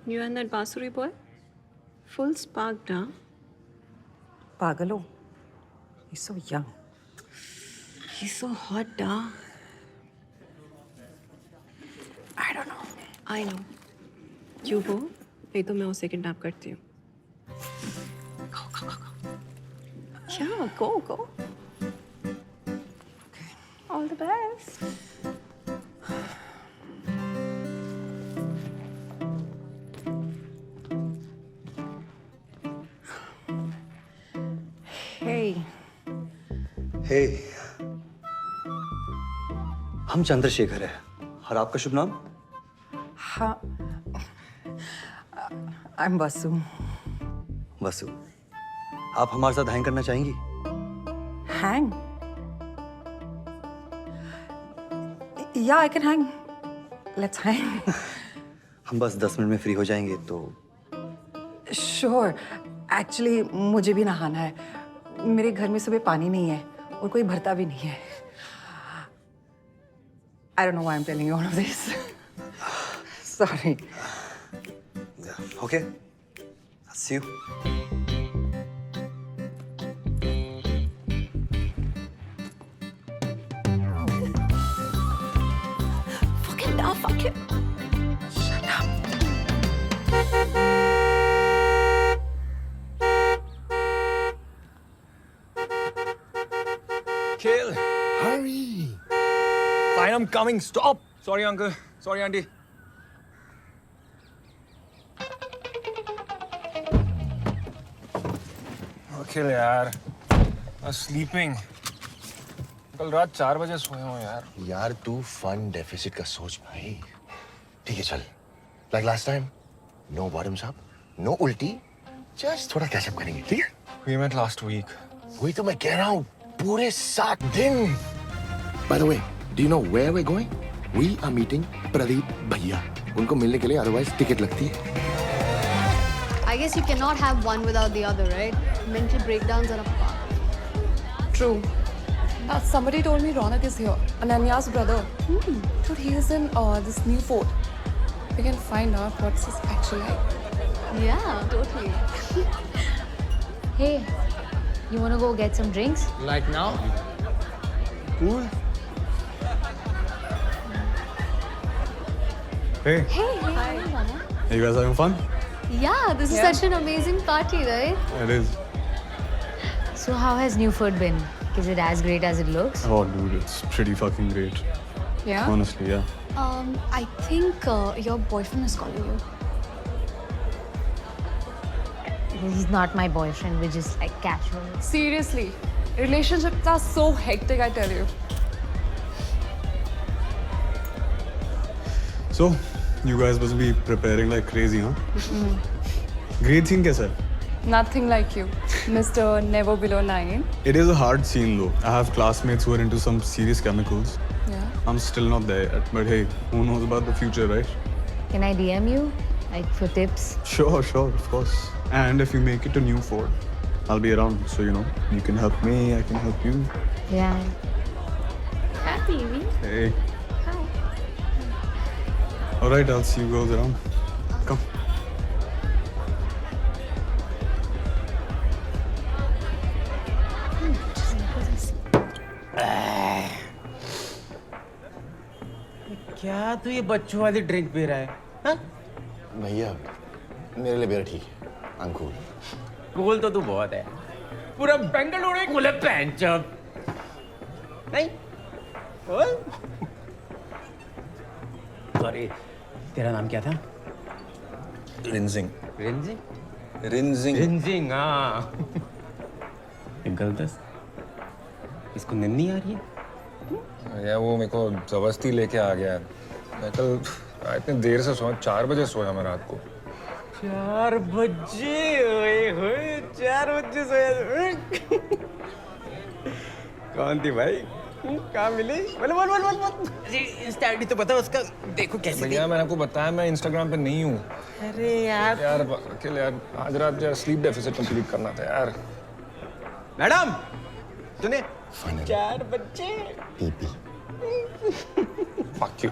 You and that Basuri boy? Full sparked, huh? Pagalo. He's so young. He's so hot, huh? I don't know. I know. You go. नहीं तो मैं उसे kidnap करती हूँ. Go. Yeah, go. Okay. All the best. Hey. हे हम चंद्रशेखर है और आपका शुभ नाम? हाँ. I'm Vasu. वसु. आप हमारे साथ हैंग करना चाहेंगी? Hang? Yeah, I can hang. Let's hang. हम बस 10 मिनट में फ्री हो जाएंगे तो. Sure. Actually, मुझे भी नहाना है. मेरे घर में सुबह पानी नहीं है और कोई भरता भी नहीं है. I don't know why I'm telling you all of this. Sorry. Okay. See you. Fuck him. Shut up. Kill! Hurry! Fine, I'm coming. Stop! Sorry, uncle. Sorry, auntie. Kill, यार. I was sleeping. कल रात 4 बजे सोया हूँ यार. यार तू fun deficit का सोच भाई. ठीक है चल. Like last time, no bottoms up, no उल्टी, just थोड़ा कैचअप करेंगे, ठीक है? We met last week. वही तो मैं कह रहा हूँ. पूरे 7 दिन. By the way, do you know where we're going? We are meeting Pradeep भैया. उनको मिलने के लिए otherwise टिकट लगती है. I guess you cannot have one without the other, right? Mental breakdowns are a part. True. Somebody told me Ronak is here, Ananya's brother. Dude, he is in this new fort. We can find out what's his actual like. Yeah, totally. Hey, you wanna go get some drinks? Like now? Cool. Hey, Hey, hi, Ronak. you guys having fun? Yeah, this is such an amazing party, right? It is. So how has Newford been? Is it as great as it looks? Oh, dude, it's pretty fucking great. Yeah? Honestly, yeah. I think your boyfriend is calling you. He's not my boyfriend, we're just like casual. Seriously, relationships are so hectic, I tell you. So, you guys must be preparing like crazy, huh? Great scene kaisa hai? Nothing like you, Mr. Never Below 9. It is a hard scene though. I have classmates who are into some serious chemicals. Yeah. I'm still not there yet, but hey, who knows about the future, right? Can I DM you? Like for tips? Sure, of course. And if you make it to Newford, I'll be around, so you know, you can help me, I can help you. Yeah. Hi, baby. Hey. Hi. All right, I'll see you girls around. Come. क्या तू ये बच्चों वाली drink P रहा है? हाँ? भैया, मेरे लिए बेरा ठीक है. I'm cool. कूल तो तू बहुत है. पूरा बेंगलुरु ही कूल है पैंचप. नहीं? कूल? सॉरी, तेरा नाम क्या था? Rinsing. रिंजिंग? Rinsing. रिंजिंग, हाँ. एक गलत है. इसको नींद नहीं आ रही है? यार वो मेरे को जबरदस्ती लेके आ गया. मैं कल इतनी देर से सोया. 4 बजे सोया मैं रात को. 4 बजे? ओए होए, 4 बजे सोया. कौन थी भाई? कहाँ मिली? बोल. इंस्टा आईडी तो बता उसका. देखो कैसी थी. भैया मैंने आपको बताया मैं इंस्टाग्राम पे नहीं हूँ. अरे यार. यार अकेले यार आज रात यार स्लीप डेफिसिट कंप्लीट करना था यार. मैडम सुने. Finally. 4 बजे. पी. Fuck you.